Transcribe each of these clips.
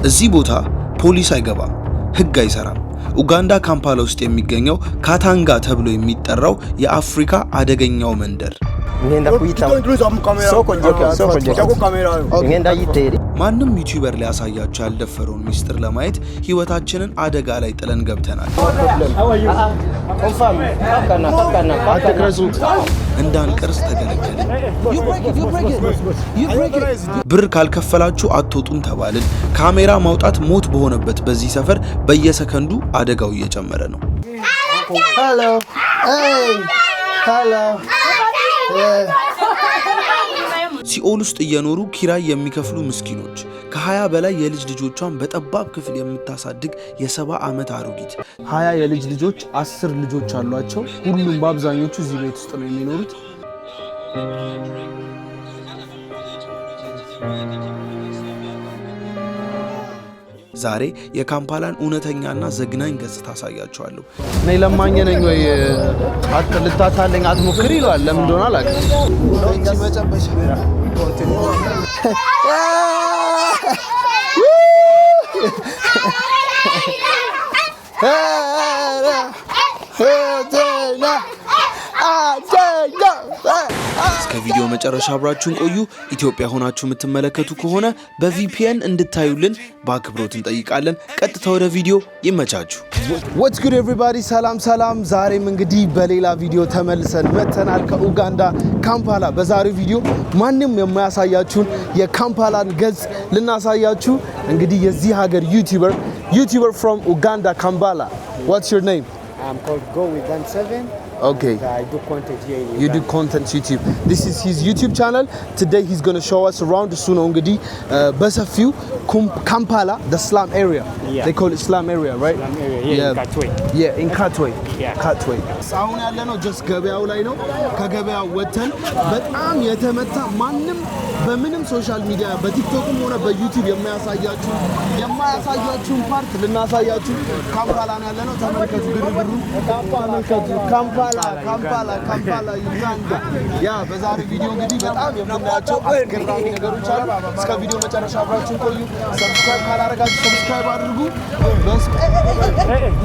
እዚህ ቦታ ፖሊስ አይገባም፣ ህግ አይሰራም። ኡጋንዳ ካምፓላ ውስጥ የሚገኘው ካታንጋ ተብሎ የሚጠራው የአፍሪካ አደገኛው መንደር ማንም ዩቲዩበር ሊያሳያችሁ ያልደፈረውን ሚስጥር ለማየት ህይወታችንን አደጋ ላይ ጥለን ገብተናል። እንዳንቀርጽ ተገለገልን። ብር ካልከፈላችሁ አትወጡም ተባልን። ካሜራ ማውጣት ሞት በሆነበት በዚህ ሰፈር በየሰከንዱ አደጋው እየጨመረ ነው። ሲኦል ውስጥ እየኖሩ ኪራይ የሚከፍሉ ምስኪኖች፣ ከ20 በላይ የልጅ ልጆቿን በጠባብ ክፍል የምታሳድግ የ70 ዓመት አሮጊት። 20 የልጅ ልጆች 10 ልጆች አሏቸው። ሁሉም በአብዛኞቹ እዚህ ቤት ውስጥ ነው የሚኖሩት። ዛሬ የካምፓላን እውነተኛና ዘግናኝ ገጽታ አሳያችኋለሁ። እኔ ለማኝ ነኝ ወይ ልታታለኝ አትሞክሪ ይላል። ለምን እንደሆነ አላውቅም። እስከ ቪዲዮ መጨረሻ አብራችሁን ቆዩ። ኢትዮጵያ ሆናችሁ የምትመለከቱ ከሆነ በቪፒኤን እንድታዩልን በአክብሮት እንጠይቃለን። ቀጥታ ወደ ቪዲዮ ይመቻችሁ። What's good everybody? ሰላም። ዛሬም እንግዲህ በሌላ ቪዲዮ ተመልሰን መተናል ከኡጋንዳ ካምፓላ። በዛሬው ቪዲዮ ማንም የማያሳያችሁን የካምፓላን ገጽ ልናሳያችሁ። እንግዲህ የዚህ ሀገር ዩቲዩበር from Uganda, Kampala. What's your name? I'm called Go with Dan7. Okay. I do content here in Uganda. You do content YouTube. This is his YouTube channel. Today he's going to show us around Suno Ngudi, Basafiu, Kampala, the slum area. Yeah. They call it slum area, right? Slum area, yeah. In Katwe. Yeah, in Katwe. Yeah. Katwe. አሁን ያለነው just ገበያው ላይ ነው። ከገበያው ወተን በጣም የተመታ ማንም በምንም ሶሻል ሚዲያ በቲክቶክም ሆነ በዩቲዩብ የማያሳያችሁን ፓርት ልናሳያችሁ ካምፓላ ነው ያለነው። ተመልከቱ ግርግሩ። ካምፓላ ዩጋንዳ። ያ በዛሬ ቪዲዮ እንግዲህ በጣም የምናያቸው አስገራሚ ነገሮች አሉ። እስከ ቪዲዮ መጨረሻ አብራችሁን ቆዩ። ሰብስክራይብ ካላደረጋችሁ ሰብስክራይብ አድርጉ።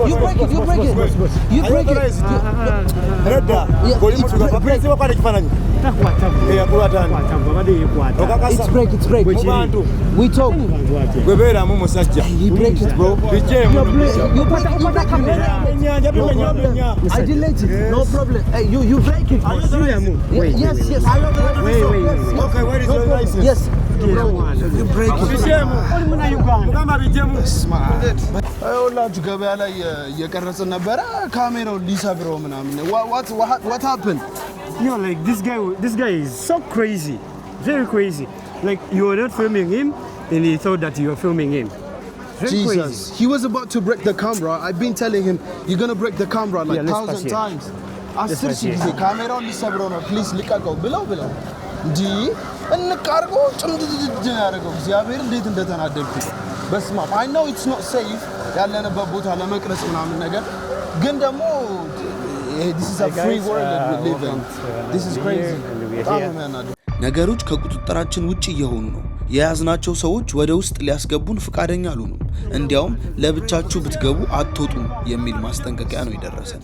You break it. It's break. We talk. You break it, bro. You break it. I delete it. No problem. Hey, you break it. Yes. Wait. Okay, where is your license? Yes. You break it. ሁላችሁ ገበያ ላይ እየቀረጽን ነበረ። ካሜራው ሊሰብረው ምናምን። What happened? No, like this guy is so crazy. Very crazy. Like you were not filming him and he thought that you were filming him. Very Jesus. crazy. He was about to break the camera. I've been telling him you're going to break the camera like 1,000 times. 10 ጊዜ ካሜራውን ሊሰብረው ነው። ፕሊዝ ልቀቀው ብለው እንጂ እንቃርጎ ጭምድድድ ያደረገው እግዚአብሔር እንዴት እንደተናደድኩ በስማ I know it's not safe ያለንበት ቦታ ለመቅረጽ ምናምን ነገር ግን ደግሞ this is a free world that we live in. This is crazy. ነገሮች ከቁጥጥራችን ውጪ እየሆኑ ነው። የያዝናቸው ሰዎች ወደ ውስጥ ሊያስገቡን ፍቃደኛ አልሆኑም። እንዲያውም ለብቻችሁ ብትገቡ አትወጡም የሚል ማስጠንቀቂያ ነው የደረሰን።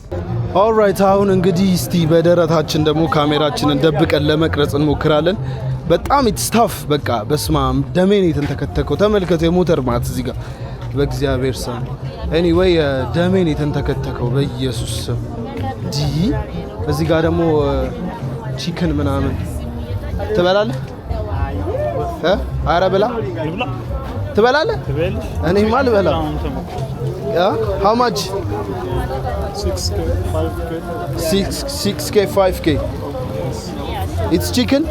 ኦልራይት አሁን እንግዲህ እስቲ በደረታችን ደግሞ ካሜራችንን ደብቀን ለመቅረጽ እንሞክራለን። በጣም ኢትስታፍ በቃ በስማም ደሜን የተንተከተከው ተመልከቱ። የሞተር ማት እዚህ ጋር በእግዚአብሔር ስም ኤኒዌይ ደሜን የተንተከተከው በኢየሱስ ስም ዲ እዚህ ጋር ደግሞ ቺክን ምናምን ትበላለህ? አረ ብላ ትበላለህ? እኔማ ልበላ። How much? 6K 5K. It's chicken?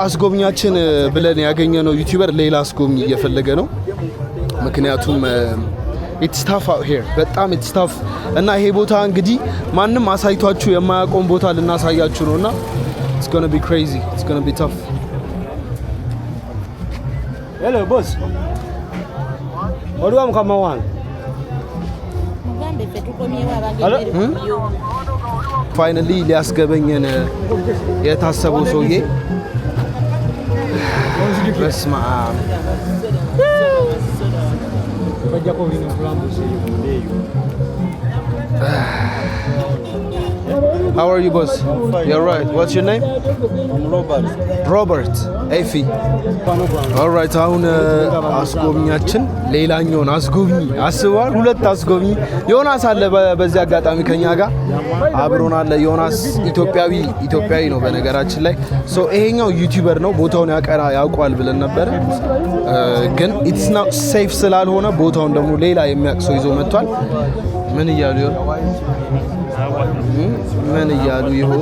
አስጎብኛችን ብለን ያገኘነው ዩቲዩበር ሌላ አስጎብኝ እየፈለገ ነው። ምክንያቱም it's tough out here. በጣም it's tough እና ይሄ ቦታ እንግዲህ ማንም አሳይቷችሁ የማያቆም ቦታ ልናሳያችሁ ነውና it's going to be crazy. It's going to be tough. Hello boss. What do you come on? ፋይናሊ ሊያስገበኘን የታሰበው ሰውዬ በስመ አብ። How are you, boss? You're right. What's your name? I'm Robert. Robert. Efi. All right. አሁን አስጎብኛችን ሌላኛውን አስጎብኝ አስቧል። ሁለት አስጎብኝ ዮናስ አለ በዚህ አጋጣሚ ከኛ ጋር አብሮን አለ። ዮናስ ኢትዮጵያዊ ነው በነገራችን ላይ። ሶ ይሄኛው ዩቲዩበር ነው። ቦታውን ያውቋል ብለን ነበረ፣ ግን ኢትስ ናት ሴፍ ስላልሆነ ቦታውን ደግሞ ሌላ የሚያውቅ ሰው ይዞ መጥቷል። ምን እያሉ ይሆን?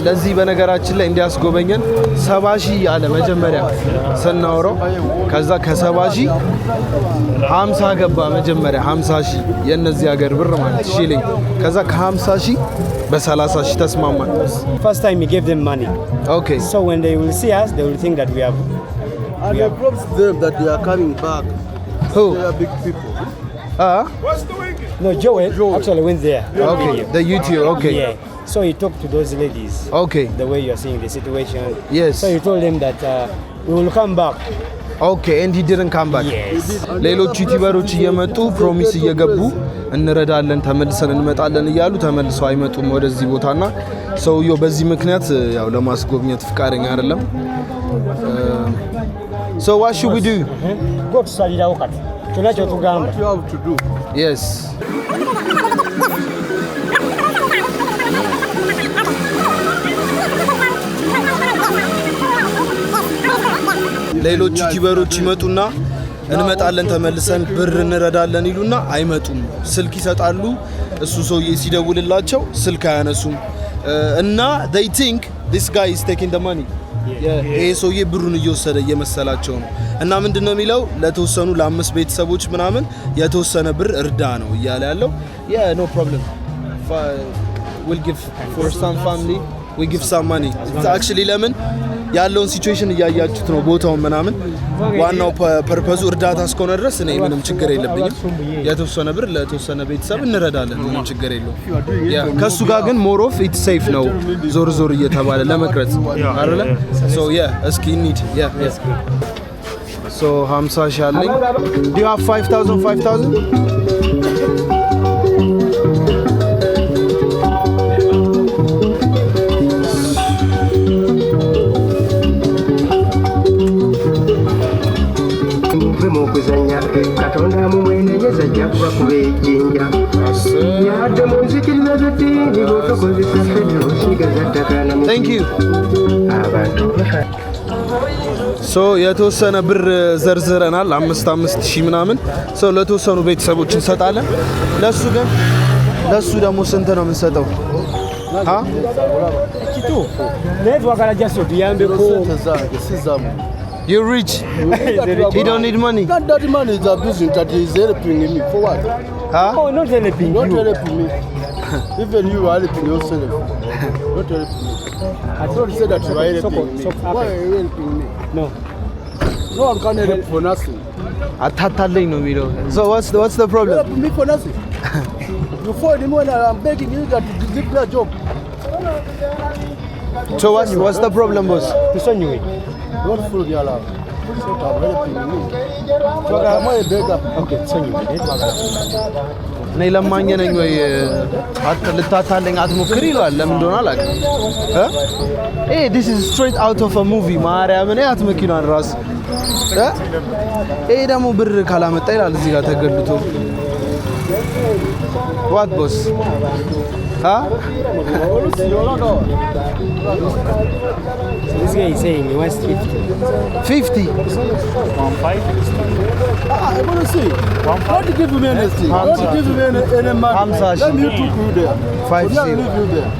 ለዚህ በነገራችን ላይ እንዲያስጎበኘን 70 ሺህ አለ መጀመሪያ ስናወራው። ከዛ ከ70 ሺህ 50 ገባ መጀመሪያ 50 ሺህ የነዚህ ሀገር ብር ማለት ሺሊንግ። ከዛ ከ50 ሺህ በ30 ሺህ ተስማማን። First time we gave them money. Okay. So when they will see us, they will think that we have. And I promised them that they are coming back. Who? They are big people. No, Joel actually went there. Okay. The YouTube. Okay. Yeah. So he talked to those ladies. Okay. The way you are seeing the situation. Yes. So he told them that we will come back. Okay, and he didn't come back. Yes. ሌሎች ዩቲዩበሮች እየመጡ ፕሮሚስ እየገቡ እንረዳለን ተመልሰን እንመጣለን እያሉ ተመልሰው አይመጡም ወደዚህ ቦታና ሰውየው በዚህ ምክንያት ያው ለማስጎብኘት ፍቃደኛ አይደለም። So what should we do? Go to Salida Wakati. Tunachotugamba. What you have to do? Yes. ሌሎች ዩቲዩበሮች ይመጡና እንመጣለን ተመልሰን ብር እንረዳለን ይሉና አይመጡም። ስልክ ይሰጣሉ። እሱ ሰውዬ ሲደውልላቸው ስልክ አያነሱም እና they think this guy is taking the money. ይሄ ሰውዬ ብሩን እየወሰደ እየመሰላቸው ነው። እና ምንድነው የሚለው ለተወሰኑ ለአምስት ቤተሰቦች ምናምን የተወሰነ ብር እርዳ ነው እያለ ያለው። no problem. We'll give for some family. We give some money. It's actually ለምን ያለውን ሲቹዌሽን እያያችሁት ነው ቦታውን ምናምን። ዋናው ፐርፐዙ እርዳታ እስከሆነ ድረስ እኔ ምንም ችግር የለብኝም። የተወሰነ ብር ለተወሰነ ቤተሰብ እንረዳለን፣ ምንም ችግር የለውም። ከሱ ጋር ግን ሞር ኦፍ ኢት ሴፍ ነው ዞር ዞር እየተባለ ለመቅረጽ አይደለ? ሶ እስኪ እንሂድ። ሶ 50 ሺህ አለኝ። Do you have 5000? mukuzanya katonda mumwene yezajja kuba kubejjinja yadde munzikiriza ziti nibotokozesa federo sigaza ddagala. Thank you. abantu ሶ የተወሰነ ብር ዘርዝረናል 5 ሺህ ምናምን። ሶ ለተወሰኑ ቤተሰቦች እንሰጣለን። ለሱ ደግሞ ስንት ነው የምንሰጠው? You're rich. He don't need money. That money is abusing that he is helping me for what? Oh, not helping Not you. helping me. Even you are helping yourself. Not helping me. I thought you said that you are helping me. Why are you helping me? No. No one can help for nothing. አታታለኝ ነው የሚለው። So what's the problem? Help me for nothing. You find him when I'm begging you that to give me a job. So what's the problem, boss? Tusonyiwe. Don't fool your love. Stop helping me. So I'm a beggar. Okay, tusonyiwe. እኔ ለማኝ ነኝ ወይ ልታታለኝ አትሞክር ይላል። ለምን እንደሆነ አላውቅም። this is straight out of a movie ማርያምን ያት መኪናን ራስ ደግሞ ብር ካላመጣ ይላል እዚህ ጋር ተገልብቶ። what boss? This guy is saying he wants 50. I want to see. Don't give me anything. Don't give me any money. Let me took you there. 50. For me, I leave you there.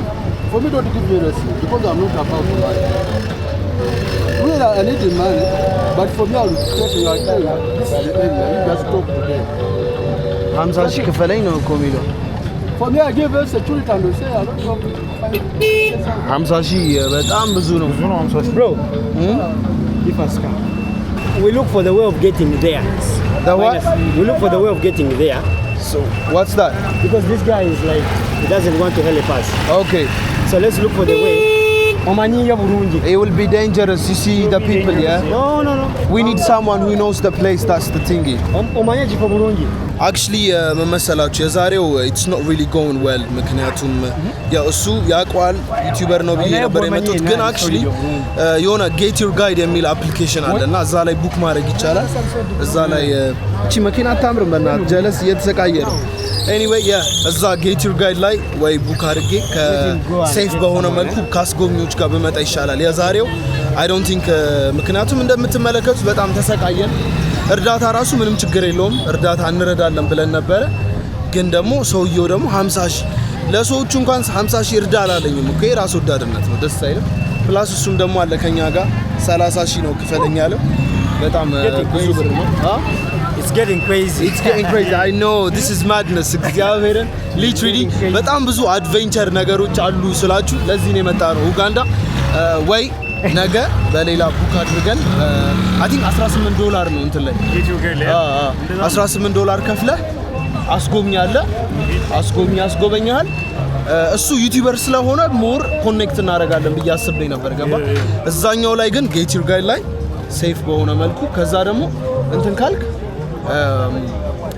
For me, don't give me anything because I'm not about to buy. Really, I need the money, but for me, I will take you. I tell you, this is the area. You just talk to them. 50 ሺህ ክፈለኝ ነው እኮ የሚለው። For me, I give them security and they say I don't want to find. 50 ሺህ በጣም ብዙ ነው። Bro, give us car. We look for the way of getting there. The what? We look for the way of getting there So what's that? because this guy is like he doesn't want to help us. Okay. So let's look for the way It will be dangerous. You see the people, yeah? No. We need someone who knows the place. That's the thingy. Actually, መመሰላችሁ የዛሬው it's not really going well ምክንያቱም ያው እሱ ያቋል ዩቲዩበር ነው ብዬ ነበር የመጣሁት ግን actually የሆነ get your guide የሚል አፕሊኬሽን አለና እዛ ላይ ቡክ ማድረግ ይቻላል እዛ ላይ እቺ መኪና አታምርም በእናትህ ጀለስ እየተሰቃየ ነው anyway እዛ get your guide ላይ ወይ ቡክ አድርጌ ከሴፍ በሆነ መልኩ ካስጎብኚዎች ጋር በመጣ ይሻላል የዛሬው I don't think ምክንያቱም እንደምትመለከቱት በጣም ተሰቃየን እርዳታ ራሱ ምንም ችግር የለውም እርዳታ እንረዳለን ብለን ነበር ግን ደግሞ ሰውየው ደግሞ 50 ሺህ ለሰዎቹ እንኳን 50 ሺህ እርዳ አላለኝም እኮ የራስ ወዳድነት ነው ደስ አይልም ፕላስ እሱም ደግሞ አለ ከኛ ጋር 30 ሺህ ነው ክፈለኝ ያለው በጣም ብዙ ብር ነው It's getting crazy. I know this is madness እግዚአብሔርን literally በጣም ብዙ አድቬንቸር ነገሮች አሉ ስላችሁ ለዚህ ነው የመጣነው ኡጋንዳ ወይ ነገ በሌላ ቡክ አድርገን I think $18 ነው እንትን ላይ $18 ከፍለህ አስጎብኛለ አስጎበኛል እሱ ዩቲዩበር ስለሆነ ሞር ኮኔክት እናደርጋለን ብዬ አስቤ ነበር ገባ እዛኛው ላይ ግን ጌት ዩር ጋይድ ላይ ሴፍ በሆነ መልኩ ከዛ ደግሞ እንትን ካልክ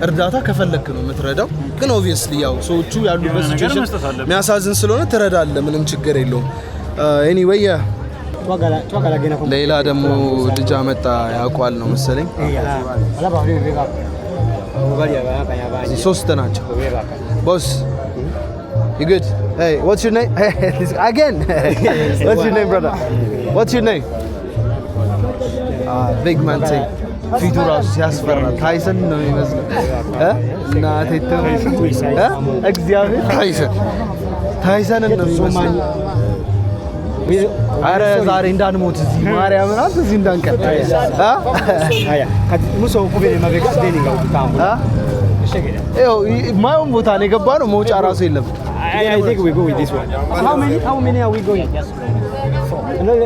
እርዳታ ከፈለክ ነው የምትረዳው ግን obviously ያው ሰዎቹ ያሉበት ሲቹዌሽን የሚያሳዝን ስለሆነ ትረዳለህ ምንም ችግር የለውም anyway ሌላ ደግሞ ልጅ አመጣ ያቋል ነው መሰለኝ ሶስት ናቸው boss you good hey what's your name again what's your name brother what's your name big man thing ፊቱ ራሱ ሲያስፈራ ታይሰን ነው የሚመስለው እናቴ እግዚአብሔር ታይሰን ነው የሚመስለው አረ ዛሬ እንዳንሞት እዚህ ማርያምን አንተ እዚህ እንዳንቀር ሙሶ ኩቤ ማበክስ ዴኒጋ ታምቡ ማየውን ቦታ ነው የገባ ነው መውጫ ራሱ የለም I think we go with this one how many are we going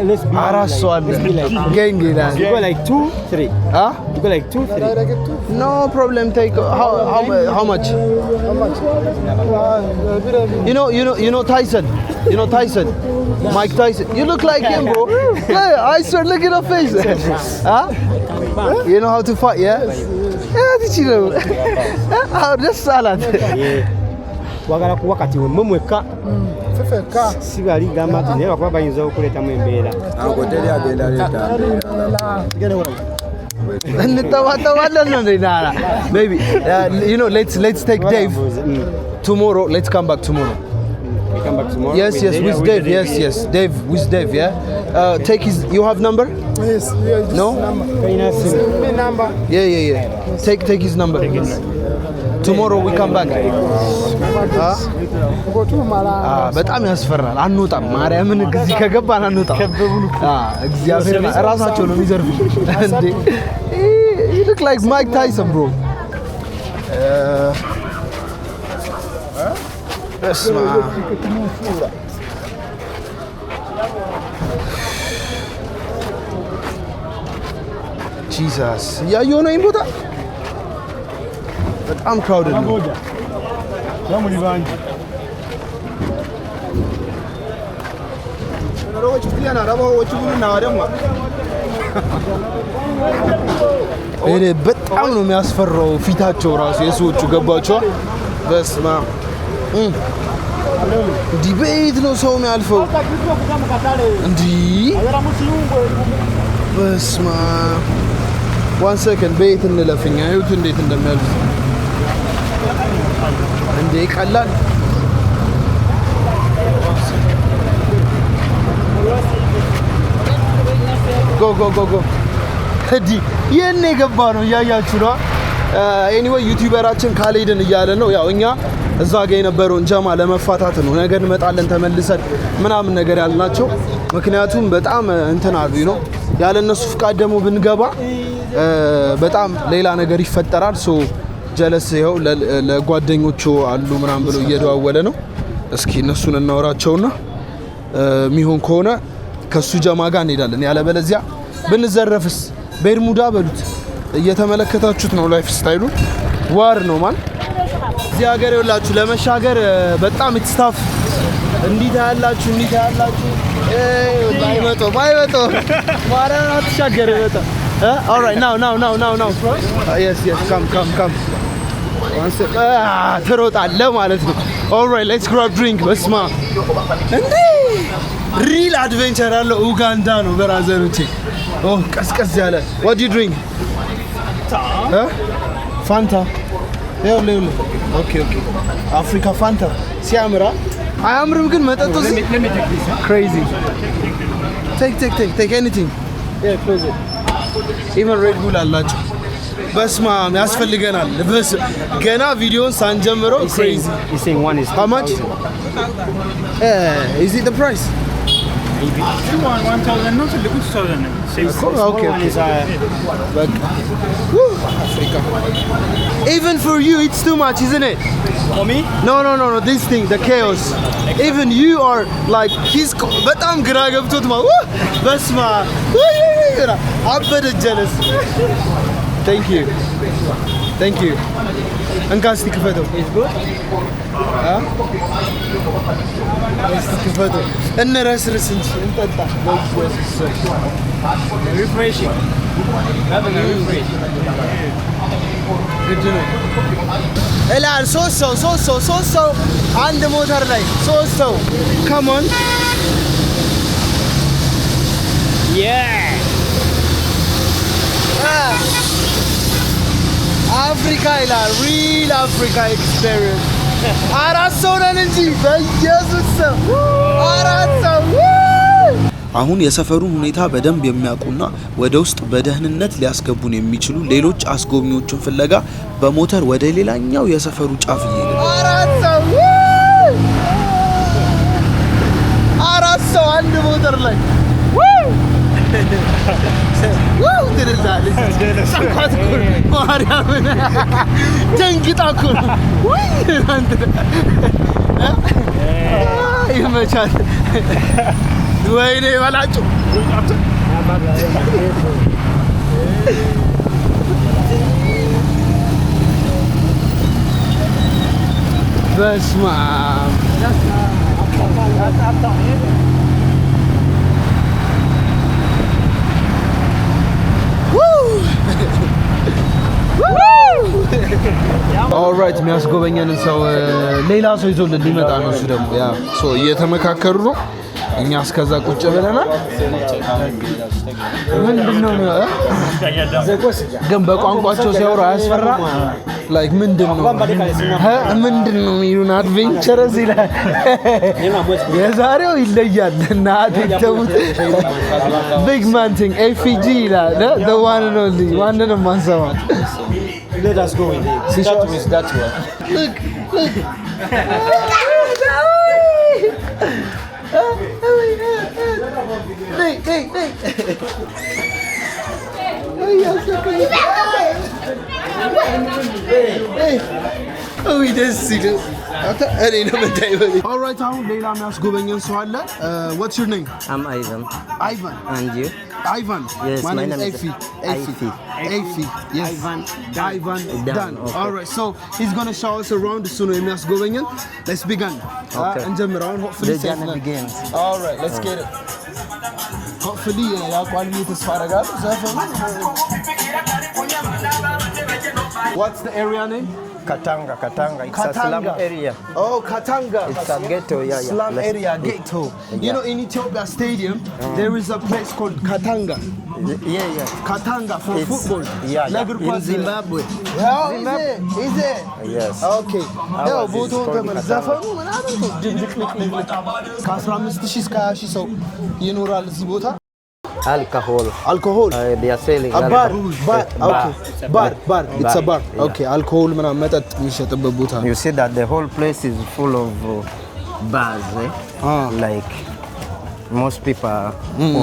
let's be አራስ ሰው አለ ገንግ ይላል you go like 2 3 you go like 2 3 no problem take how much you know Tyson Mike Tyson you look like him bro yeah I swear look at your face you know how to fight did you know how this salad wagala ku wakati wemweka fefeka sigali gamba tine bakwa bayinza okuleta mu embeera ako teri agenda leta gene wala nitawatawala no ndinala maybe you know let's take Dave tomorrow let's come back tomorrow yes with Dave yes Dave with Dave take his you have number yes no number yeah take his number tomorrow we come back በጣም ያስፈራል አንወጣም ማርያምን ግዚ ከገባን አንወጣም እግዚአብሔር ራሳቸው ነው የሚዘርፉ እንዴ you look like Mike Tyson bro اسمع Jesus ያየው ነው ይሞታ በጣም ክራውድድ ነው ያሙሊ ባንጂ ሮች ፕሊያና ራባዎች ሁሉና ደግሞ በጣም ነው የሚያስፈራው ፊታቸው ራሱ የሰዎቹ ገባቸው በስማ ዲቤት ነው ሰው የሚያልፈው እንዲ በስማ one second ቤት እንለፍኛ ይሁት እንዴት እንደሚያልፍ እንዴ ቀላል go ዲ የኔ ገባ ነው ያያችሁ ነው anyway ዩቲዩበራችን ካሌድን እያለ ነው ያው እኛ እዛ ጋር የነበረውን ጀማ ለመፋታት ነው ነገ እንመጣለን ተመልሰን ምናምን ነገር ያልናቸው ምክንያቱም በጣም እንትን አሉ ነው ያለነሱ ፍቃድ ደግሞ ብንገባ በጣም ሌላ ነገር ይፈጠራል ሶ ጀለስ ይኸው ለጓደኞቹ አሉ ምናምን ብሎ እየደዋወለ ነው እስኪ እነሱን እናወራቸውና ሚሆን ከሆነ ከሱ ጀማ ጋር እንሄዳለን ያለበለዚያ ብንዘረፍስ በርሙዳ በሉት እየተመለከታችሁት ነው ላይፍ ስታይሉ ዋር ነው ማን እዚህ ሀገር ይኸውላችሁ ለመሻገር በጣም ኢትስታፍ እንዲታ ያላችሁ ባይመጣ ማርያምን አትሻገር በጣ all right now yes come ትሮጣለህ ማለት ነው all right let's grab drink በስማ እንዴ ሪል አድቬንቸር ያለው ኡጋንዳ ነው ብራዘሮቼ ቀስቀስ ያለ what do you drink ፋንታ ይኸውልህ okay አፍሪካ ፋንታ ሲያምራ አያምርም ግን መጠጡ crazy take anything yeah close it even Red Bull አላችሁ በስማም ያስፈልገናል በስ ገና ቪዲዮን ሳንጀምረው crazy you saying one is how much is it the price you want 1000 not the good 2000 okay one is Africa even for you it's too much isn't it for me no this thing the chaos even you are like he's በጣም ግራ ገብቶት ማለት በስማ አበደ jealous thank you እንካስቲ ክፈተው is good እስቲ ክፈተው እንረስርስ እንጂ እንጠጣ refreshing ግድ ነው እላል ሶስት ሰው አንድ ሞተር ላይ ሶስት ሰው come on yeah አፍሪካ ይላል real Africa experience አራት ሰው ነን እንጂ በኢየሱስ አራት ሰው አሁን የሰፈሩን ሁኔታ በደንብ የሚያውቁና ወደ ውስጥ በደህንነት ሊያስገቡን የሚችሉ ሌሎች አስጎብኚዎችን ፍለጋ በሞተር ወደ ሌላኛው የሰፈሩ ጫፍ እየሄድን አራት ሰው አንድ ሞተር ላይ ይመቻል ወይኔ በላቸው በስመ አብ ኦልራይት የሚያስጎበኘንን ሰው ሌላ ሰው ይዞልን ሊመጣ ነው እሱ ደግሞ ያ ሶ እየተመካከሩ ነው እኛ እስከዛ ቁጭ ብለናል ምንድነው ግን በቋንቋቸው ሲያወሩ አያስፈራ ላይክ ምንድነው የሚሉን አድቬንቸርስ ይላል የዛሬው ይለያል እና አትተውት ቢግ ማን ቲንግ ኤፍጂ ይላል the one and only ማንንም ማንሰማ let us go in that way that way look hey oh he does see this እኔ ነው የምታይበኝ alright አሁን ሌላ የሚያስጎበኘን ሰው አለ what's your name I'm Ivan and you Ivan yes my name is Efi yes Ivan Dan okay. alright so he's going to show us around soon የሚያስጎበኘን let's begin እንጀምር አሁን hopefully the journey begins alright let's get it hopefully ያቋል ተስፋ አደርጋለሁ ዘፈኑ what's the area name Katanga. It's a slum area. Oh, Katanga. It's a ghetto, yeah. Slum area, ghetto. Yeah. You know, in Ethiopia Stadium, there is a place called Katanga. Yeah. Katanga for football. Yeah. In Zimbabwe. Oh, is it? Yes. Okay. ያው ቦታው ተመዘፈኑ ምናምን ድብልቅልቅ ከ15000 እስከ 20000 ሰው ይኖራል እዚህ ቦታ Alcohol. They are selling alcohol. Bar. It's a bar. Yeah. Okay. Alcohol ምናምን መጠጥ የሚሸጥበት ቦታ ነው. You see that the whole place is full of bars, like most people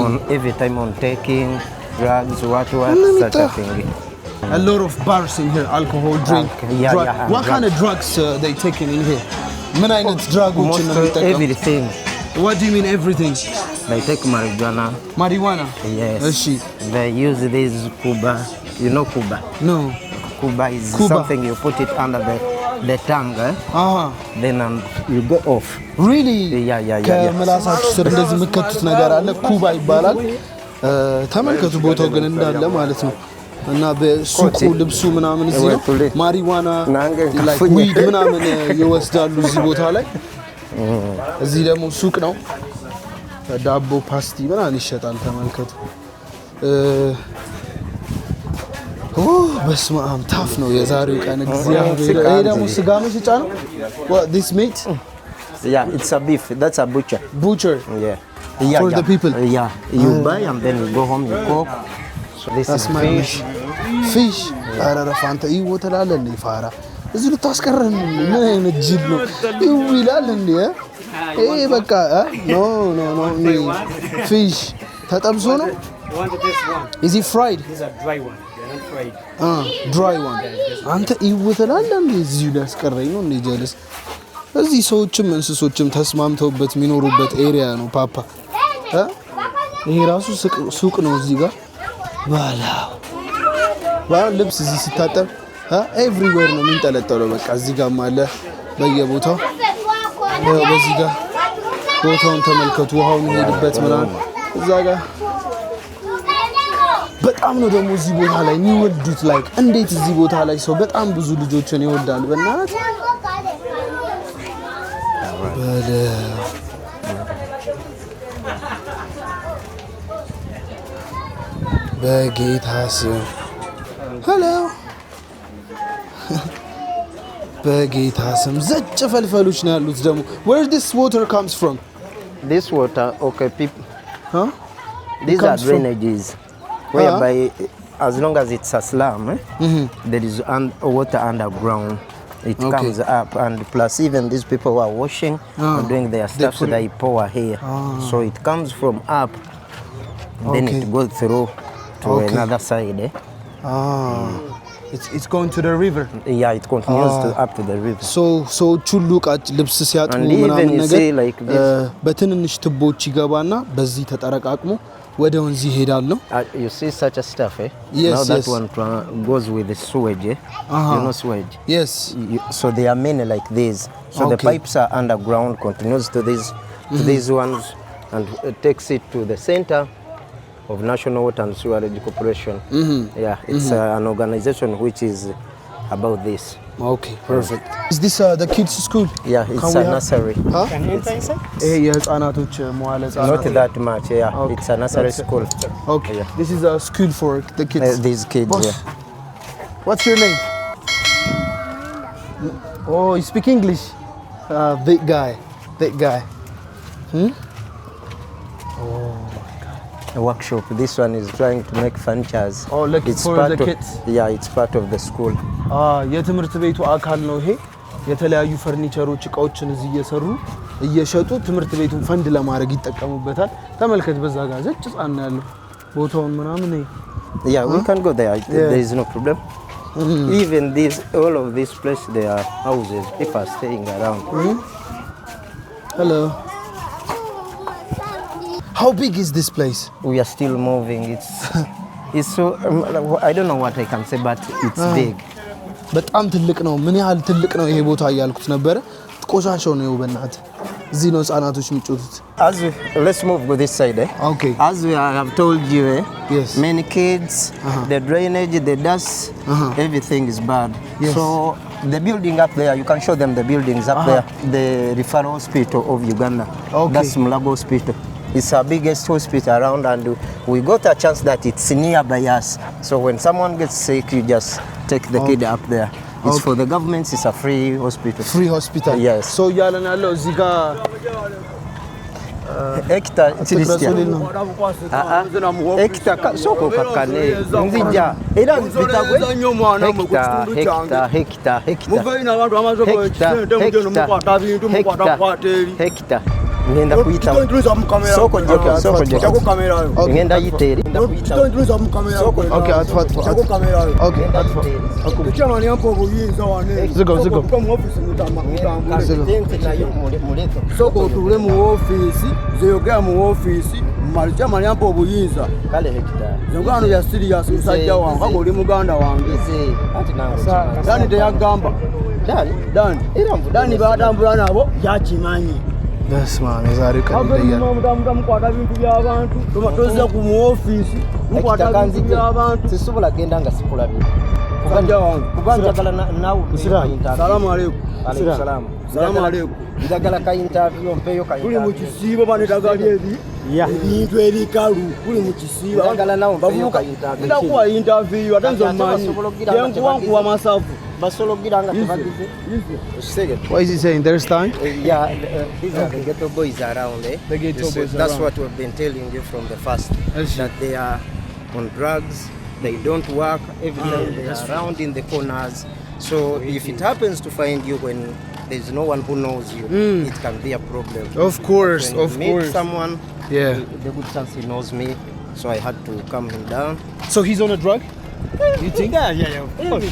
on every time on taking drugs, what such a thing. A lot of bars in here, alcohol, drink. What kind of drugs they taking in here? ምን አይነት ድራጎች ነው የሚጠቀሙት? Everything. What do you mean everything? They take marijuana. Yes. They use this Cuba. You know Cuba? No. Cuba is something you put it under the the tongue, then you go off. Really? Yeah. ከምላሳችሁ ስር እንደዚህ የምትከቱት ነገር አለ ኩባ ይባላል። ተመልከቱ ቦታው ግን እንዳለ ማለት ነው። እና በሱቁ ልብሱ ምናምን እዚህ ነው። ማሪዋና like weed ምናምን ይወስዳሉ እዚህ ቦታ ላይ። እዚህ ደግሞ ሱቅ ነው። ዳቦ ፓስቲ ምናምን ይሸጣል። ተመልከቱ። በስመ አብ ታፍ ነው የዛሬው ቀን እግዚአብሔር። ይሄ ደግሞ ስጋ መሸጫ ነው። What this meat? Yeah, it's a beef. That's a butcher. Butcher. Yeah. For the people. Yeah. You buy and then you go home, you cook. So this That's is my fish. Fish. አረ ፋንታ ይወተላል እንዴ ፋራ እዚህ ልታስቀረን ምን አይነት ጅብ ነው ይውላል እንዴ? ይሄ በቃ ኖ fish ተጠብሶ ነው። Is it fried? These are dry one. They're not fried. Dry one. አንተ ይወተላል እንዴ እዚህ ሊያስቀረኝ ነው እንዴ ጀለስ? እዚህ ሰዎችም እንስሶችም ተስማምተውበት የሚኖሩበት ኤሪያ ነው ፓፓ። ይሄ ራሱ ሱቅ ነው እዚህ ጋር ባላ ልብስ እዚህ ሲታጠብ ኤቭሪዌር ነው የሚንጠለጠለው። በቃ እዚህ ጋርም አለ በየቦታው። በዚህ ጋር ቦታውን ተመልከቱ። ውሃው የሚሄድበት ምናምን እዛ ጋር በጣም ነው ደግሞ እዚህ ቦታ ላይ የሚወዱት። ላይክ እንዴት እዚህ ቦታ ላይ ሰው በጣም ብዙ ልጆችን ይወዳል። በእናት በጌታ ስም ሄሎ በጌታ ስም ዘጭ ፈልፈሎች ነው ያሉት ደግሞ። Where this water comes from? This water, okay, people. These are drainages. Whereby, as long as it's a slum, there is water underground. It comes up, and plus even these people who are washing and doing their stuff, so they pour here. So it comes from up, then it goes through to another side. It's going to the river. Yeah, it continues up to the river. So ሁሉ ልብስ ሲያጥቡ ምናምን ነገር በትንንሽ ትቦች ይገባና በዚህ ተጠረቃቅሞ ወደ ወንዝ ይሄዳል ነው። You see such a stuff, eh? Yes, now that one goes with the sewage, eh? You know sewage? Yes. So there are many like these. So the pipes are underground, continues to these ones, and it takes it to the center of National Water and Sewerage Corporation. Yeah, it's an organization which is about this. Okay, perfect. Is this the kids' school? Yeah, it's a nursery. Can you enter inside? የህፃናቶች መዋለ ህፃናት Not that much, yeah. It's a nursery school. Okay. This is a school for the kids. These kids, Boss, yeah. What's your name? Oh, you speak English? Big guy. A workshop. This one is trying to make furnitures. Oh, like it's for part the of, kids? Yeah, it's part of the school. የትምህርት ቤቱ አካል ነው ይሄ። የተለያዩ ፈርኒቸሮች እቃዎችን እዚህ እየሰሩ እየሸጡ ትምህርት ቤቱን ፈንድ ለማድረግ ይጠቀሙበታል። ተመልከት በዛ ጋር ዘጭ ጻና ያለው ቦታውን ምናምን Yeah, we can go there. There is no problem. Even all of this place, there are houses. People are staying around. Hello. How big is this place? We are still moving. It's so I don't know what I can say, but it's big. በጣም ትልቅ ነው። ምን ያህል ትልቅ ነው ይሄ ቦታ እያልኩት ነበር። ቆሻሻው ነው በእናት እዚህ ነው ህፃናቶች የሚጮቱት። Let's move to this side. Okay. As I have told you, Yes. many kids, the drainage, the dust, everything is bad. Yes. So the building up there, you can show them the buildings up there. The referral hospital of Uganda. Okay. That's Mulago Hospital. It's our biggest hospital around, and we got a chance that it's nearby us. So when someone gets sick, you just take the kid up there. It's for the government. It's a free hospital. Free hospital. Yes. So ያለን ያለው እዚህ ጋር Hector Christian. Hector soko kakane. Nzija. Era bitagwe. Hector. Ngenda kuita. Soko joka. Ngenda yiteri. Okay, atfatwa. Okay, atfatwa. Zigo. Soko tule mu office, zeyogera mu office, malija manyampo obuyinza. Kale Hector. Zengano ya serious musajja wange, oli muganda wange. Ati nangu. Yani teyagamba. ዳኒ ባዳም ብራና ቦ ያቺ ማኝ በስመ አብ የዛሬው ቀን ይለያል። አበም ቋዳ ቢንቱ ያባንቱ ዶዛ ኩሞ ኦፊስ ቋዳ ቢንቱ ያባንቱ sisubu lagenda nga sikulabi kubanja kala nawo salamu alaykum salamu alaykum ndagala ka interview mpeyo ka kuli mu kisibo bane dagali ebi ebintu ebikalu kuli mu kisibo ndagala nawo mpeyo ka interview ndakuwa interview atanzo manyi yenkuwanku wa masafu basologira nga tebagize What is he saying? There's time? These are the ghetto boys around The ghetto boys that's around. what we've been telling you from the first Yes. that they are on drugs, they don't work, every time they are around in the corners. So if it happens to find you when there's no one who knows you, it can be a problem. Of course, When of you meet course. someone, Yeah. the good chance he knows me, so I had to calm him down. So he's on a drug? You think? yeah of course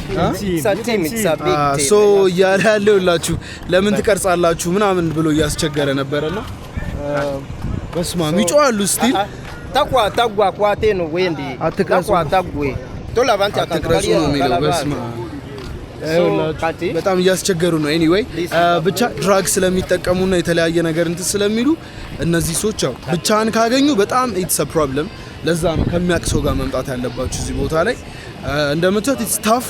It's a team, it's a big team. ሶ ያለ ያለውላችሁ ለምን ትቀርጻላችሁ ምናምን ብሎ እያስቸገረ ነበርና በስመ አብ ይጮሃሉ ስቲል takwa kwate no wendi Atakaso. takwa tagwe tolaba nti አትቅረጹ ነው የሚለው በስመ አብ በጣም እያስቸገሩ ነው። ኤኒዌይ ብቻ ድራግ ስለሚጠቀሙና የተለያየ ነገር እንትን ስለሚሉ እነዚህ ሰዎች ያው ብቻን ካገኙ በጣም ኢትስ አ ፕሮብለም። ለዛ ነው ከሚያውቅ ሰው ጋር መምጣት ያለባችሁ እዚህ ቦታ ላይ። እንደምትወት ኢትስ ታፍ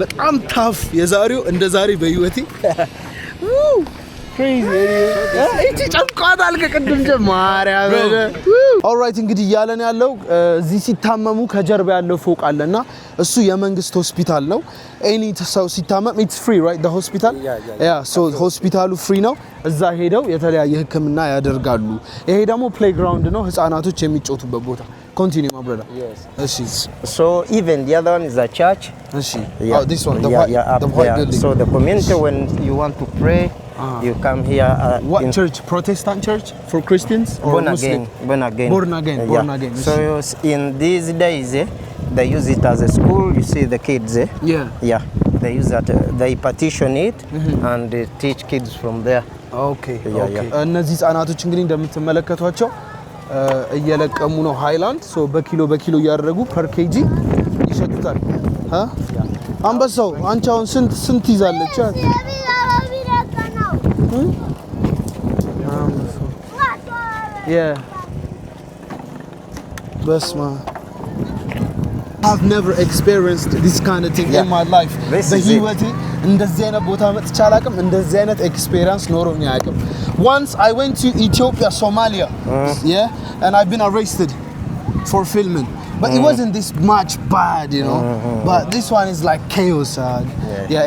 በጣም ታፍ። የዛሬው እንደ ዛሬ በህይወቴ እቺ ጨምቋታል ከቅድም ጀማሪያ ኦልራይት እንግዲህ እያለን ያለው እዚህ ሲታመሙ ከጀርባ ያለው ፎቅ አለና እሱ የመንግስት ሆስፒታል ነው። ኤኒ ሰው ሲታመም ኢትስ ፍሪ ራይት ዘ ሆስፒታል ያ ሶ ሆስፒታሉ ፍሪ ነው። እዛ ሄደው የተለያየ ህክምና ያደርጋሉ። ይሄ ደግሞ ፕሌይግራውንድ ነው፣ ህፃናቶች የሚጫወቱበት ቦታ። Continue, my brother. Yes. So even the other one is a church. Oh, this one, the white building. So the community, when you want to pray, you come here. What church? Protestant church for Christians or Muslim? Born again. Born again. So in these days, they use it as a school. You see the kids. Yeah. They use that. They partition it and they teach kids from there. Okay. እነዚህ ህፃናቶች እንግዲህ እንደምትመለከቷቸው እየለቀሙ ነው ሃይላንድ ሶ በኪሎ እያደረጉ ፐር ኬጂ ይሸጡታል። አንበሳው አንቺ አሁን ስንት ይዛለች? በስማ I've never experienced this kind of thing in my life. በህይወቴ እንደዚህ አይነት ቦታ መጥቼ አላውቅም። እንደዚህ አይነት ኤክስፒሪየንስ ኖሮኝ አያውቅም። Once I went to Ethiopia, Somalia, and I've been arrested for filming. But it wasn't this much bad, you know. But this one is like chaos.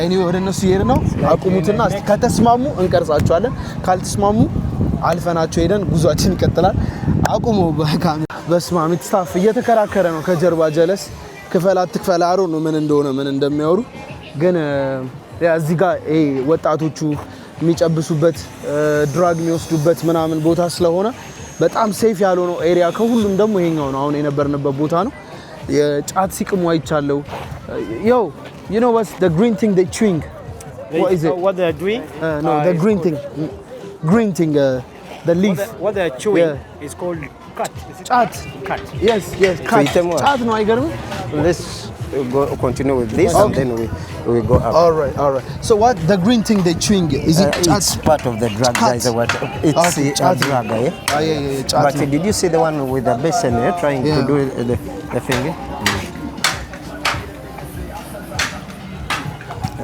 Anyway, ወደ እነሱ እየሄድን ነው። አቁሙትና ከተስማሙ እንቀርጻቸዋለን። ካልተስማሙ አልፈናቸው ሄደን ጉዟችን ይቀጥላል። አቁሙ በካሜራ በስመ አብ ስታፍ እየተከራከረ ነው ከጀርባ ጀለስ ክፈል አትክፈል አሮ ነው ምን እንደሆነ ምን እንደሚያወሩ ግን እዚህ ጋር ወጣቶቹ የሚጨብሱበት ድራግ የሚወስዱበት ምናምን ቦታ ስለሆነ በጣም ሴፍ ያልሆነው ኤሪያ ከሁሉም ደግሞ ይሄኛው ነው። አሁን የነበርንበት ቦታ ነው። የጫት ሲቅሙ አይቻለው። Yo, you know what's the green thing they chewing? What is it? What they are doing? No, the green thing. Green thing, the leaf. What they are chewing is called cut. Chat. Cut. Yes, cut. Chat no አይገርም? Let's continue with this and then we go up. All right. So what the green thing they chewing is it chat? It's part of the drug, guys. It's a drug, Chat. But did you see the one with the basin trying to do the thing?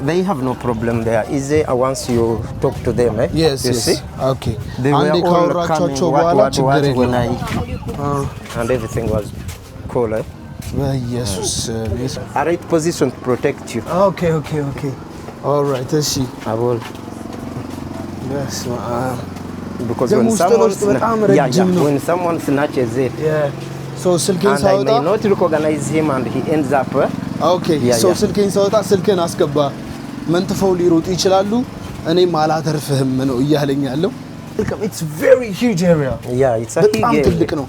They have no problem there. Easy once you talk to them, Yes. see? Okay. They were all coming, when and everything was cool, በኢየሱስ A right position to protect you. Okay. All right. እሺ I will. በስመ አብ Because when someone snatches it, so ስልኬን and I ሳወጣ may not recognize him and he ends up. Okay. So ስልኬን ሳወጣ ስልኬን አስገባ መንጥፈው ሊሮጡ ይችላሉ እኔም አላተርፍህም ነው እያለኝ ያለው። It's very huge area. It's a በጣም ትልቅ ነው።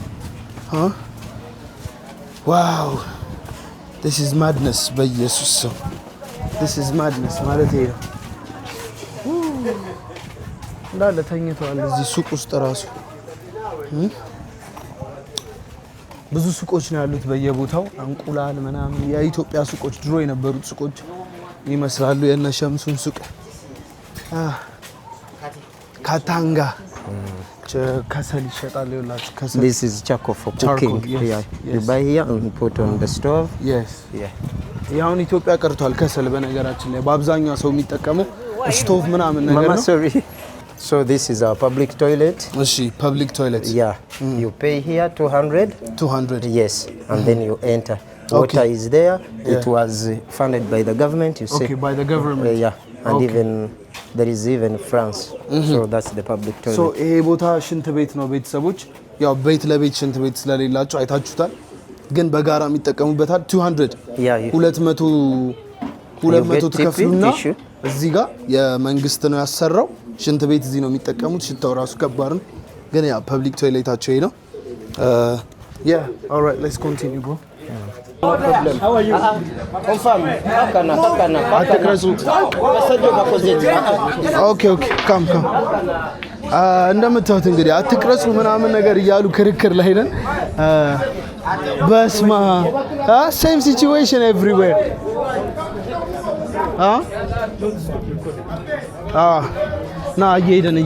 Wow. This is madness በኢየሱስ ስም. This is madness ማለት ይሄ ነው። እንዳለ ተኝተዋል እዚህ ሱቅ ውስጥ ራሱ ብዙ ሱቆች ነው ያሉት በየቦታው እንቁላል ምናምን የኢትዮጵያ ሱቆች ድሮ የነበሩት ሱቆች ይመስላሉ የነሸምሱን ሱቅ Katanga. Kasal ይሸጣል ይላችሁ kasal. This is charcoal for cooking. Yes, Yeah. yes. You buy here and put on the stove. Yes. Yeah. ያሁን ኢትዮጵያ ቀርቷል ከሰል በነገራችን ላይ በአብዛኛው ሰው የሚጠቀመው ስቶቭ ምናምን ነገር Mama, ነው። sorry. So this is our public toilet. እሺ ፐብሊክ ቶይሌት Yeah. You pay here 200. 200 Yes. And then you enter. Water is there. It was funded by the government. You see. Okay, by the government. Yeah. And Okay. even there is even France. So that's the public toilet. ሶ ይሄ ቦታ ሽንት ቤት ነው ቤተሰቦች። ያው ቤት ለቤት ሽንት ቤት ስለሌላቸው አይታችሁታል። ግን በጋራ የሚጠቀሙበታል 200 Yeah, you- 200 ተከፍሉና tissue. እዚህ ጋር የመንግስት ነው ያሰራው ሽንት ቤት እዚህ ነው የሚጠቀሙት። ሽታው ራሱ ከባድ ነው። ግን ያ ፐብሊክ ቶይሌታቸው ይሄ ነው። Yeah, all right, let's continue bro. How are you? Confirm. Kakana. አትቅረጹ። ኦኬ ካም እንደምታዩት እንግዲህ አትቅረጹ ምናምን ነገር እያሉ ክርክር ላይ ነን። በስማ ሴም ሲቹዌሽን ኤቭሪዌር ና እየሄድን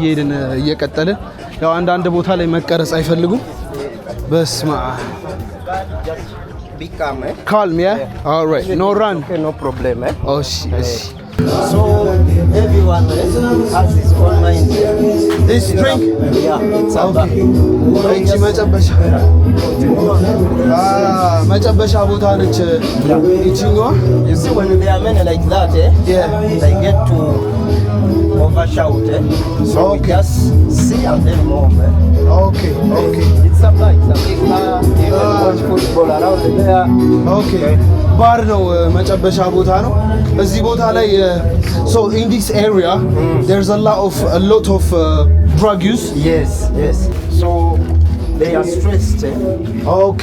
እየቀጠልን ያው አንዳንድ ቦታ ላይ መቀረጽ አይፈልጉም። በስማ Be calm, eh? ካልም ያ ኦልራይት ኖ ራን Okay, no problem, eh? እሺ So everyone has his own mind. This drink? Yeah, it's about. እቺ መጨበሻ ቦታ ነች ይቺኛዋ። You see, when there are many like that, Yeah. they get to overshout. So we just see and then move. ኦኬ It's a bar, it's a big bar. You can watch football around there. ኦኬ ባር ነው መጨበሻ ቦታ ነው። እዚህ ቦታ ላይ so in this area there's a lot of drug use. Yes. So they are stressed. ኦኬ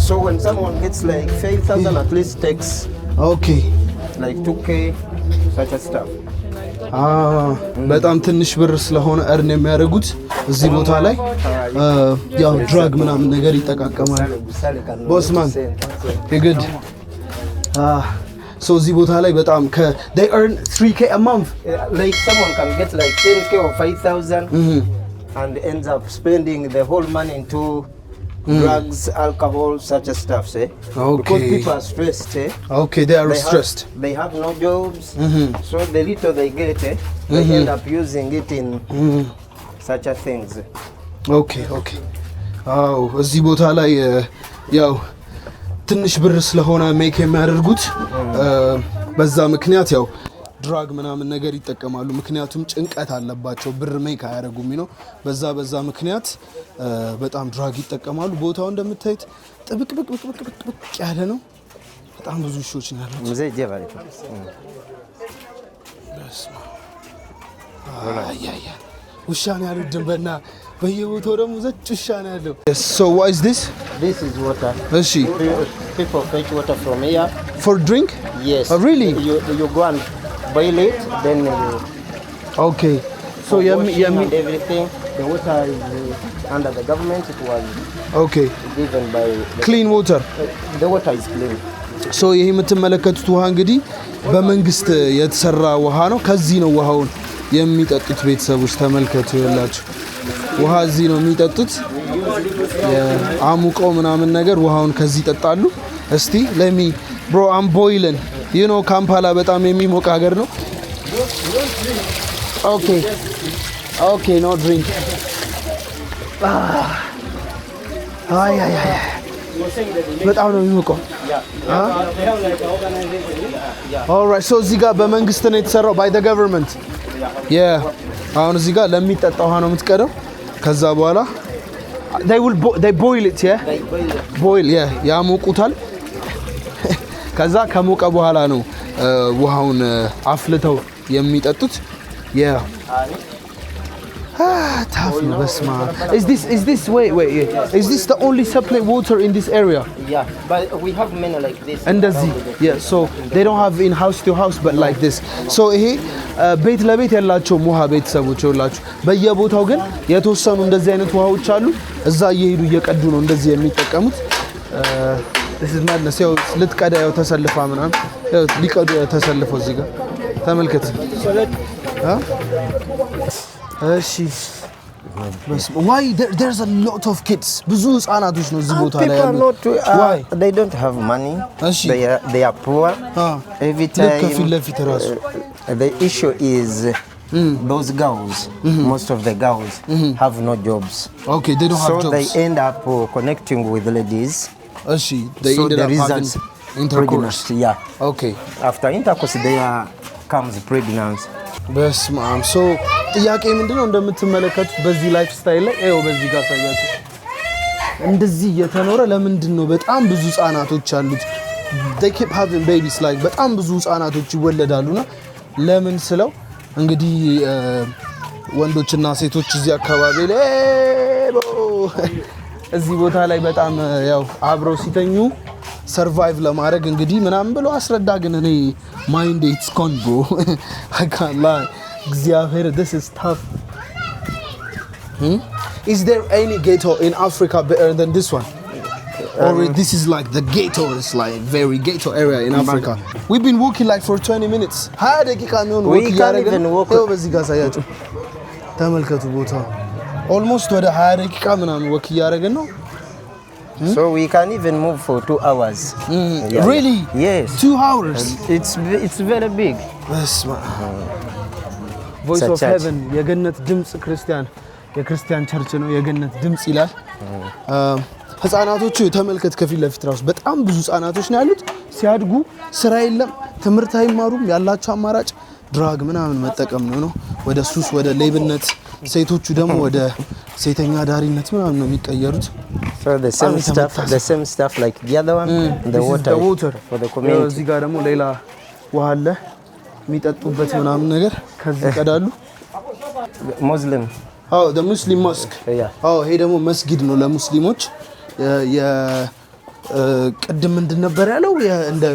So when someone gets like 5,000, at least takes ኦኬ like 2K, such a stuff. በጣም ትንሽ ብር ስለሆነ እርን የሚያደርጉት እዚህ ቦታ ላይ ያው ድራግ ምናምን ነገር ይጠቃቀማል። ቦስማን የግድ so እዚህ ቦታ ላይ በጣም they earn 3K a month. Like someone can get like 10K or 5,000 and ends up spending the whole money into drugs, alcohol, such a stuff, say. Okay. Because people are stressed, Okay, they are stressed. They have no jobs, so the little they get, they end up using it in such a things. ኦኬ አዎ እዚህ ቦታ ላይ ያው ትንሽ ብር ስለሆነ ሜክ የሚያደርጉት በዛ ምክንያት ያው ድራግ ምናምን ነገር ይጠቀማሉ። ምክንያቱም ጭንቀት አለባቸው ብር ሜክ አያደርጉም ነው። በዛ ምክንያት በጣም ድራግ ይጠቀማሉ። ቦታው እንደምታዩት ጥብቅ ያለ ነው። በጣም ብዙ ሾች ነው ያሉት። Mzee Jebali. ውሻ ነው ያሉት ድንበና በየቦታው ደግሞ ዘጭ ውሻ ነው ያለው። So what is this? This is water. እሺ People fetch water from here. for drink? Yes. Oh, really? You go and boil it, then you Okay. So washing and everything. The water is under the government. It was okay. given by Clean water. the water is clean. So ይሄ የምትመለከቱት ውሃ እንግዲህ በመንግስት የተሰራ ውሃ ነው። ከዚህ ነው ውሃውን የሚጠጡት ቤተሰቦች ተመልከቱ። ያላችሁ ውሃ እዚህ ነው የሚጠጡት። አሙቀው ምናምን ነገር ውሃውን ከዚህ ይጠጣሉ። እስቲ ለሚ bro I'm boiling. You know ካምፓላ በጣም የሚሞቅ ሀገር ነው። Okay no drink. አይ በጣም ነው የሚሞቀው። All right so እዚህ ጋር በመንግስት ነው የተሰራው by the government. አሁን እዚህ ጋር ለሚጠጣ ውሃ ነው የምትቀደው። ከዛ በኋላ they boil it boil ያሞቁታል። ከዛ ከሞቀ በኋላ ነው ውሃውን አፍልተው የሚጠጡት። tough ነው በስማ is this wait is this the only supply water in this area? Yeah, but we have many like this. እንደዚህ so they don't have in house to house but like this. so ይሄ ቤት ለቤት ያላቸው ውሃ ቤተሰቦች ይላችሁ። በየቦታው ግን የተወሰኑ እንደዚህ አይነት ውሃዎች አሉ። እዛ እየሄዱ እየቀዱ ነው እንደዚህ የሚጠቀሙት። this is madness ያው ልትቀዳ ያው ተሰልፋ ምናምን ያው ሊቀዱ ተሰልፈው እዚህ ጋር ተመልከት። እሺ why there's a lot of kids ብዙ ህፃናቶች ነው እዚህ ቦታ ላይ ያሉት why they don't have money they are poor every ከፊት ለፊት ራሱ the issue is those girls most of the girls have no jobs okay they don't have so jobs they end up connecting with ladies እሺ they so ended there up is having intercourse yeah okay after intercourse there comes pregnancy በስመ አብ ሶ ጥያቄ ምንድነው እንደምትመለከቱት በዚህ ላይፍ ስታይል ላይ ኤው በዚህ ጋር ሳያችሁ እንደዚህ እየተኖረ ለምንድነው በጣም ብዙ ህፃናቶች አሉት they keep having babies like በጣም ብዙ ህፃናቶች ይወለዳሉና ለምን ስለው እንግዲህ ወንዶችና ሴቶች እዚህ አካባቢ ላይ እዚህ ቦታ ላይ በጣም ያው አብረው ሲተኙ ሰርቫይቭ ለማድረግ እንግዲህ ምናምን ብሎ አስረዳ ግን እኔ ማይንድ ኢትስ ኮንጎ I can't lie እግዚአብሔር this is tough Is there any ghetto in Africa better than this one? Or this is like the ghetto, it's like very ghetto area in Africa. We've been walking like for 20 minutes. we can't even walk. በዚህ ጋር ሳያችሁ ተመልከቱ ቦታው almost ወደ 20 ደቂቃ ምናምን ወክ እያደረግን ነው so we can even move for 2 hours really yes 2 hours it's very big voice of heaven የገነት ድምጽ የክርስቲያን ቸርች ነው የገነት ድምጽ ይላል ህፃናቶቹ ተመልከት ከፊት ለፊት ራሱ በጣም ብዙ ህፃናቶች ነው ያሉት ሲያድጉ ስራ የለም ትምህርት አይማሩም ያላቸው አማራጭ ድራግ ምናምን መጠቀም ነው ወደ ሱስ ወደ ሌብነት ሴቶቹ ደግሞ ወደ ሴተኛ ዳሪነት ምናምን ነው የሚቀየሩት so the same stuff like the other one the water for the community እዚህ ጋር ደግሞ ሌላ ውሃ አለ የሚጠጡበት ምናምን ነገር ከዚህ ቀዳሉ muslim the muslim mosque ይሄ ደግሞ መስጊድ ነው ለሙስሊሞች ቅድም ምንድን ነበር ያለው እንደ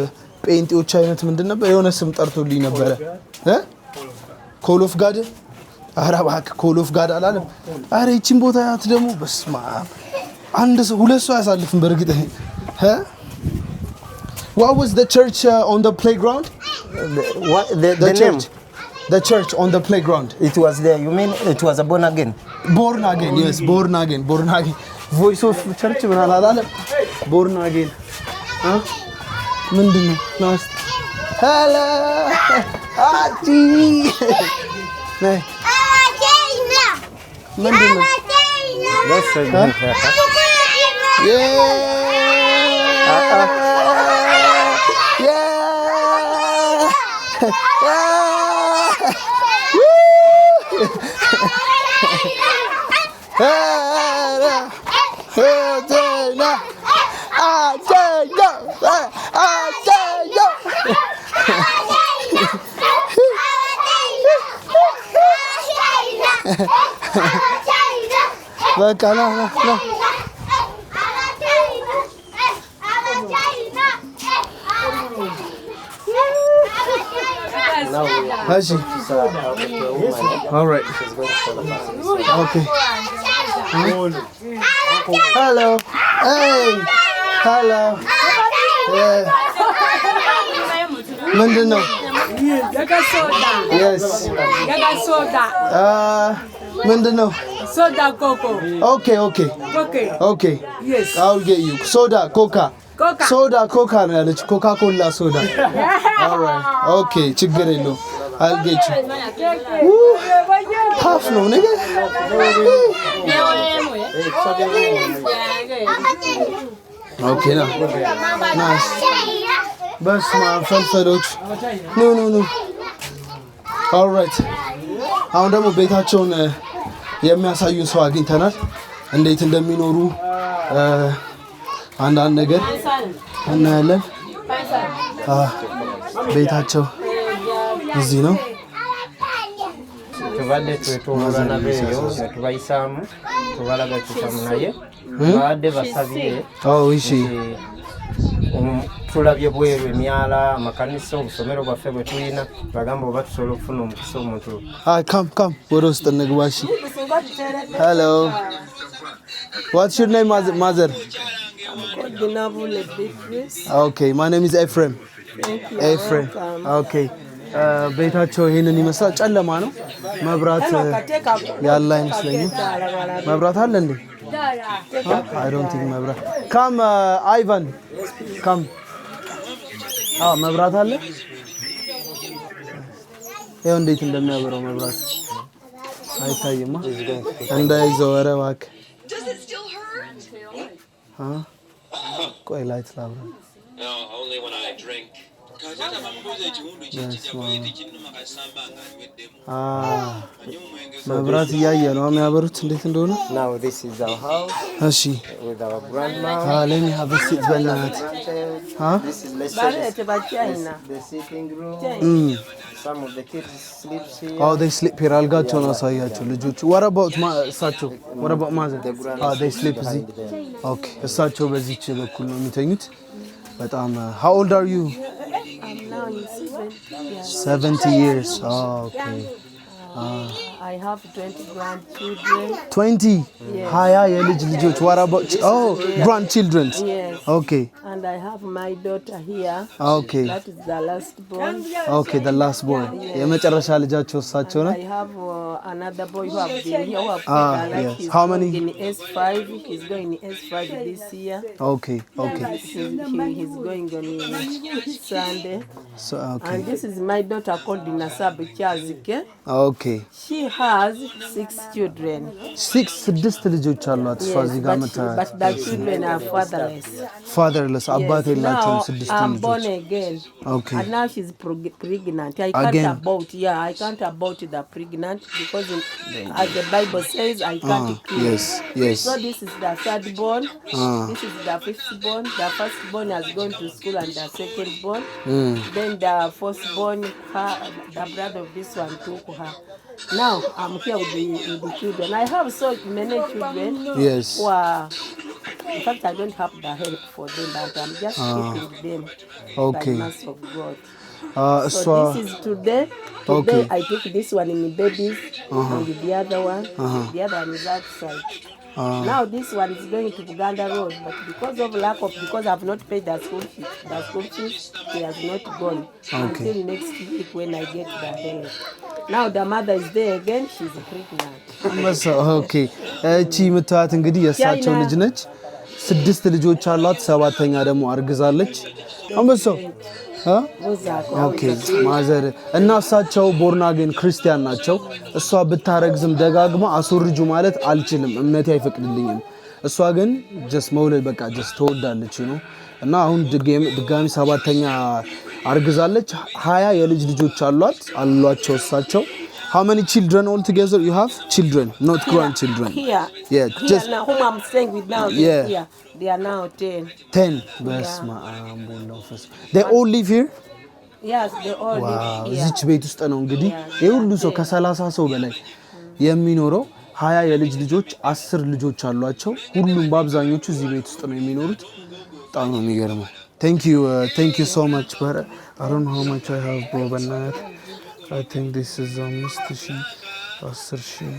ጴንጤዎች አይነት ምንድን ነበር የሆነ ስም ጠርቶልኝ ነበር ኮል ኦፍ ጋድ አራባክ ኮል ኦፍ ጋድ አላለም አረ እቺን ቦታ ያት ደግሞ በስማ አንድ ሰው ሁለት ሰው ያሳልፍን በርግጥ What was the church on the playground? The name? The church on the playground. It was there. You mean it was a born again? Born again, yes. Born again. Voice of church ምን አላለም? Born again. ምንድነው? Last. Hello. አጂ ነይ ምንድነው? That's a በቃ ና Haji. All right. Okay. Hello. Hey. Hello. Yeah. Mandano. Yes. Mandano. Soda coco. Okay. Yes. I'll get you. Soda, Coca. Soda, Coca. Coca-Cola soda. All right. Okay. ችግር የለውም. I'll get you. Half no, nigga. Okay, now. Nice. በስመ አብ ፈልፈሎች ኑ All right. አሁን ደግሞ ቤታቸውን የሚያሳዩን ሰው አግኝተናል እንዴት እንደሚኖሩ አንዳንድ ነገር እናያለን ቤታቸው እዚህ ነው tubadde twetuulula nabeeyo ne tubayisaamu tubalaga tusamu naye baadde basabye tulabye bweru emyala amakanisa obusomero bwaffe bwe tulina bagamba oba tusobola okufuna omukisa omuntu come were ውስጥ እንግባ እሺ hello what's your name mother okay my name is Ephraim. Ephraim. Okay. ቤታቸው ይሄንን ይመስላል። ጨለማ ነው። መብራት ያለ አይመስለኝም። መብራት አለ እንዴ? አይ ዶንት ቲንክ መብራት ካም አይቫን ካም መብራት አለ። ይኸው እንዴት እንደሚያበራው መብራት አይታይማ። እንዳይዘው ኧረ እባክህ ቆይ ላይት ላብራ። መብራት እያየ ነው የሚያበሩት እንዴት እንደሆነ። እሺ ለኔ ሀበሲት በእናት they sleep here. አልጋቸውን አሳያቸው ልጆቹ። what about እሳቸው? what about ማዘር? they sleep እዚህ። ኦኬ እሳቸው በዚህች በኩል ነው የሚተኙት። በጣም how old are you? I'm now 70 years. Okay. I have 20 grandchildren. 20? Haya የልጅ ልጆች. What about grandchildren? Yes. Okay. And I have my daughter here. Okay. That is the last born. Okay, the last born. የመጨረሻ ልጃቸው እሳቸው ነው። I have another boy who have been here who have been yes. He's How many? In S5. He's going in S5 this year. Okay, okay. He's going on Sunday. So, okay. And this is my daughter called Nasab Chazike. Okay. She has 6 children. ስድስት ልጆች አሏት እሷ እዚህ ጋር መታ። But the children are fatherless. Fatherless. አባት የላቸውም Now ስድስት I'm ልጆች። born again. Okay. And now she's pregnant. I can't Again. I can't abort the pregnant because as the Bible says, I can't kill. Yes, yes. So this is the third born. This is the fifth born. The first born has gone to school and the second born. Then the fourth born, the brother of this one took her. Now I'm here with the children. I have so many children. Yes. Who are, in fact, I don't have the help for them, but I'm just keeping them Okay. by the mercy of God. እሷ So this is today. Today Okay. I took this one in the babies and the other one. The other one is outside. Now this one is going to Buganda Road, but because I've not paid the school fees, he has not gone until next week when I get the help. Now the mother is there again. She's pregnant. ኦኬ እቺ የምታዩት እንግዲህ የእሳቸው ልጅ ነች። 6 ልጆች አሏት። 7ኛ ደግሞ አርግዛለች። አንበሳው ኦኬ ማዘር እና እሳቸው ቦርናጌን ክርስቲያን ናቸው። እሷ ብታረግዝም ደጋግማ አስወርጁ ማለት አልችልም፣ እምነቴ አይፈቅድልኝም። እሷ ግን ጀስት መውለድ በቃ ጀስት ተወዳለች ነው እና አሁን ድጋሚ 7ኛ አርግዛለች። 20 የልጅ ልጆች አሏቸው እሳቸው። How many children altogether you have? Children, not grandchildren. Here. Yeah, just now, whom I'm staying with now. Yeah. Here. They are now 10. 10. They all live here? Yes, they all live Wow. here. እዚች ቤት ውስጥ ነው እንግዲህ ይሄ ሁሉ ሰው ከ30 ሰው በላይ የሚኖረው። 20 የልጅ ልጆች 10 ልጆች አሏቸው። ሁሉም በአብዛኞቹ እዚህ ቤት ውስጥ ነው የሚኖሩት። በጣም ነው የሚገርመው። Thank you so much. But I don't know how much I have, bro. But I think this is 5,000, 10,000,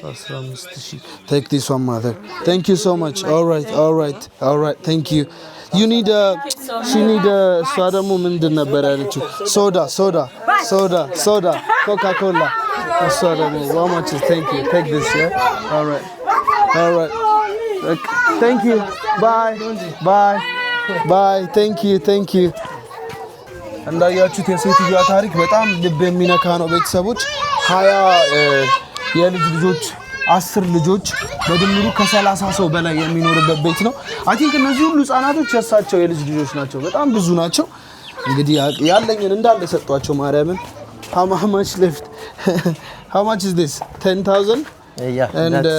15,000. Take this one, mother. Thank you so much. All right. Thank you. You need she need soda ምንድን ነበር ያለችው? Soda, Coca-Cola. Soda. How much is? Thank you. Take this, yeah. All right. Thank you. Bye. Thank you. እንዳያችሁት የሴትዮዋ ታሪክ በጣም ልብ የሚነካ ነው። ቤተሰቦች 20 የልጅ ልጆች 10 ልጆች በድምሩ ከ30 ሰው በላይ የሚኖርበት ቤት ነው። አይ ቲንክ እነዚህ ሁሉ ህፃናቶች የእሳቸው የልጅ ልጆች ናቸው። በጣም ብዙ ናቸው። እንግዲህ ያለኝን እንዳለ ሰጧቸው ማርያምን። how much left? How much is this? 10,000? Yeah, and that's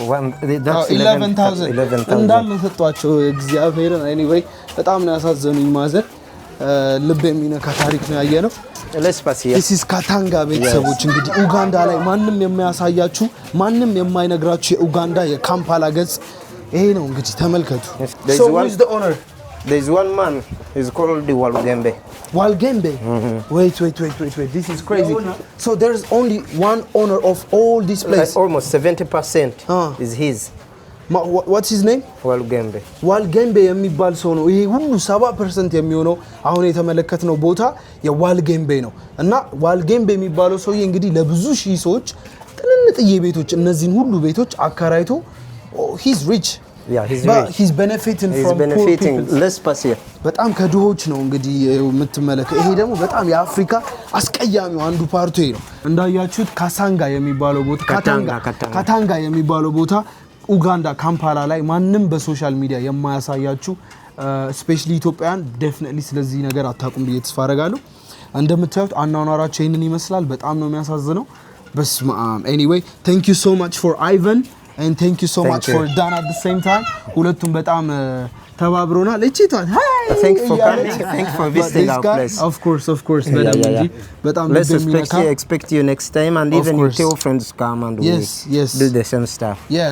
11,000 እንዳለ ሰጧቸው እግዚአብሔርን። anyway በጣም ነው ያሳዘኑኝ ማዘር። ልብ የሚነካ ታሪክ ነው ያየነው። This is Katanga ቤተሰቦች። እንግዲህ ኡጋንዳ ላይ ማንም የማያሳያችሁ ማንም የማይነግራችሁ የኡጋንዳ የካምፓላ ገጽ ይሄ ነው። እንግዲህ ተመልከቱ። So who is the owner? There's one man. He's called the Walgembe. Wait. This is crazy. So there's only one owner of all this place. Almost 70% is his. what's his name? ዋልጌምቤ የሚባል ሰው ነው። ይሄ ሁሉ 70% የሚሆነው አሁን የተመለከትነው ቦታ የዋልጌምቤ ነው እና ዋልጌምቤ የሚባለው ሰውዬ እንግዲህ ለብዙ ሺህ ሰዎች ጥንጥዬ ቤቶች እነዚህን ሁሉ ቤቶች አከራይቶ he's rich. Yeah, he's rich. He's benefiting from poor people. Less passive. በጣም ከድሆች ነው እንግዲህ የምትመለከ ይሄ ደግሞ በጣም የአፍሪካ አስቀያሚው አንዱ ፓርቱ ነው። እንዳያችሁት ካታንጋ የሚባለው ቦታ ኡጋንዳ ካምፓላ ላይ ማንም በሶሻል ሚዲያ የማያሳያችሁ ስፔሻሊ ኢትዮጵያውያን ዴፊኒትሊ ስለዚህ ነገር አታውቁም ብዬ ተስፋ አደርጋለሁ። እንደምታዩት አናኗራቸው ይሄንን ይመስላል። በጣም ነው የሚያሳዝነው። በስማም anyway thank you so much for Ivan and thank you so much for Dan at the same time. ሁለቱም በጣም ተባብሮናል። እቺቷን thank you for visiting our place. Of course በጣም እንጂ በጣም let's expect you next time and even you tell friends come and we do the same stuff.